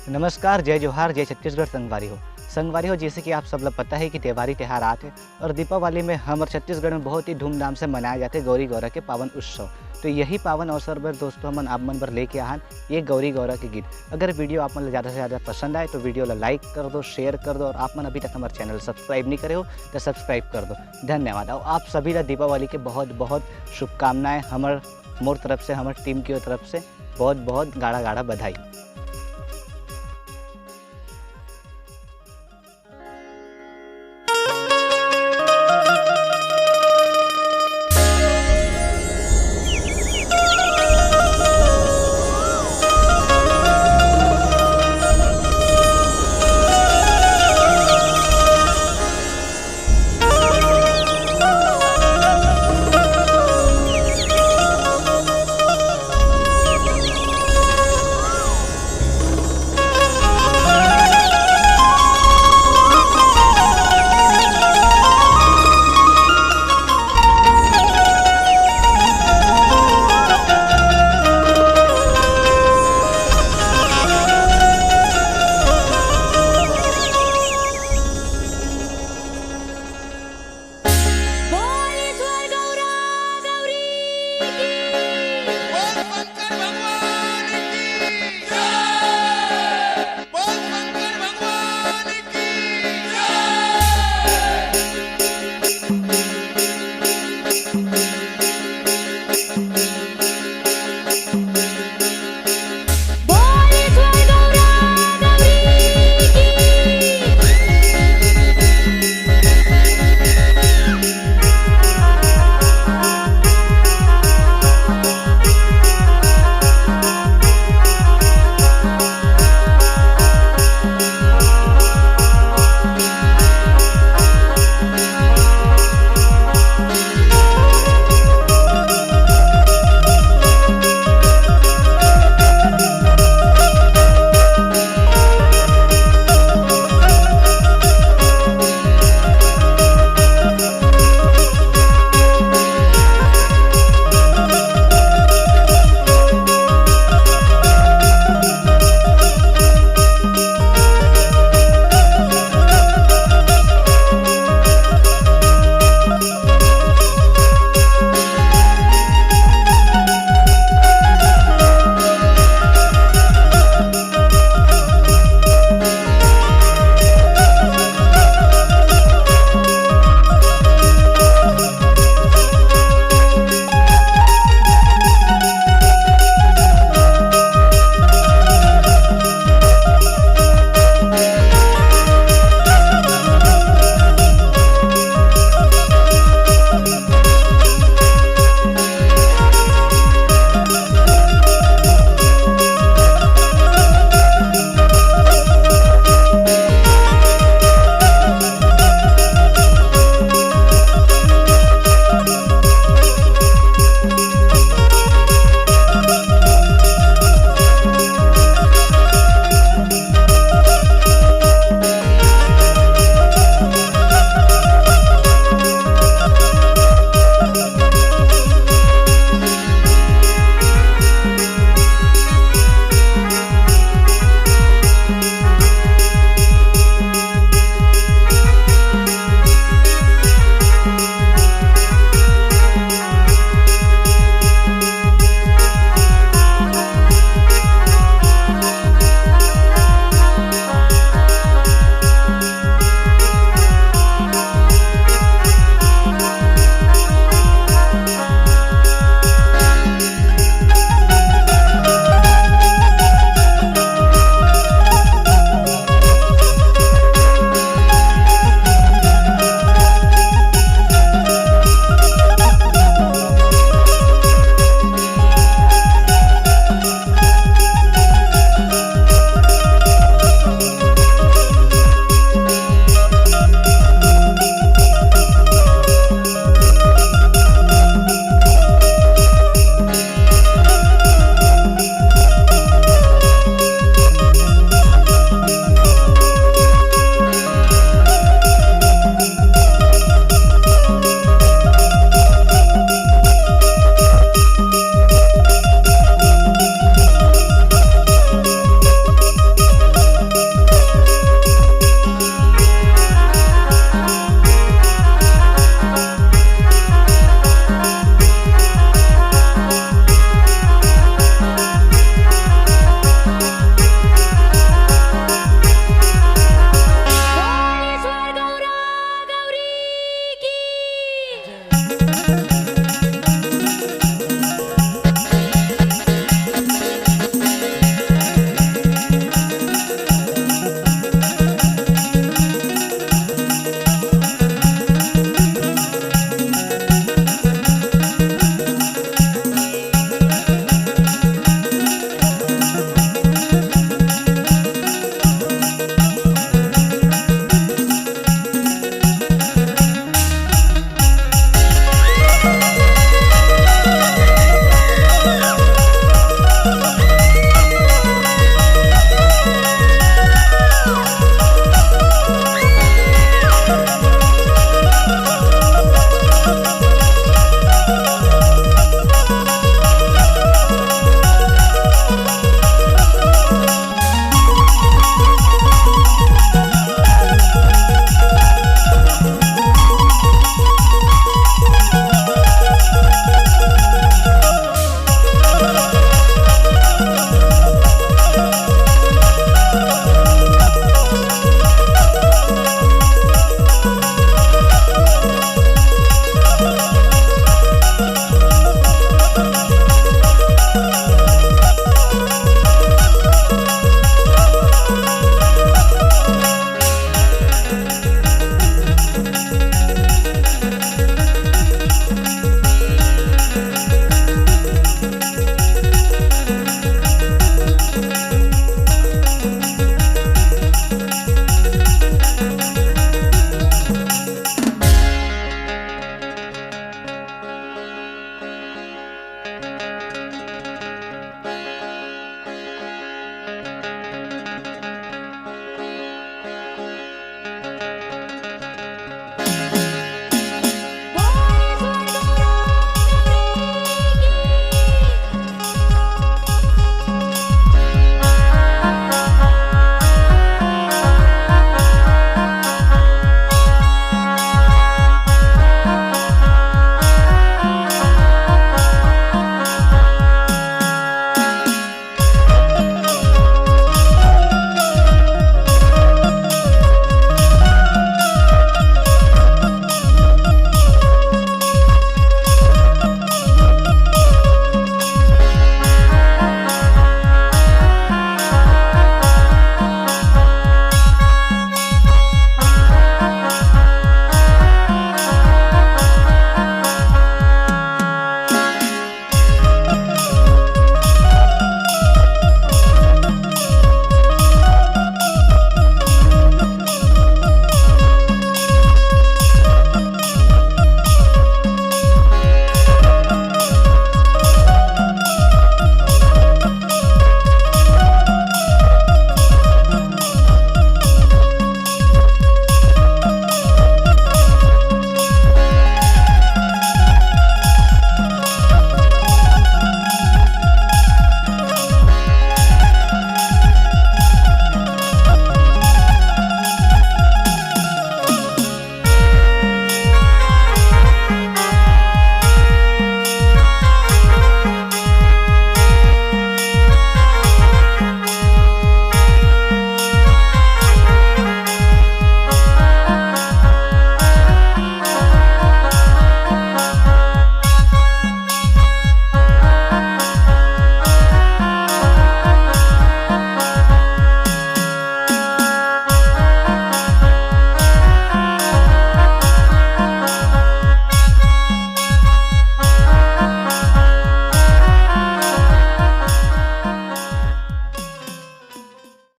नमस्कार, जय जोहार, जय छत्तीसगढ़ संगवारी हो। संगवारी हो, जैसे कि आप सब लोग पता है कि त्योहारी त्यौहार आते हैं और दीपावली में हमारे छत्तीसगढ़ में बहुत ही धूमधाम से मनाए जाते हैं गौरी गौरा के पावन उत्सव। तो यही पावन अवसर पर दोस्तों हम आप मन पर लेके आन ये गौरी गौरा के गीत। अगर वीडियो आप मन ज़्यादा से ज़्यादा पसंद आए तो वीडियो ला लाइक कर दो, शेयर कर दो और आप मन अभी तक हमारे चैनल सब्सक्राइब नहीं करे हो तो सब्सक्राइब कर दो। धन्यवाद। और आप सभी ला दीपावली के बहुत बहुत शुभकामनाएँ। मोर तरफ से, हमारे टीम की तरफ से बहुत बहुत गाढ़ा गाढ़ा बधाई।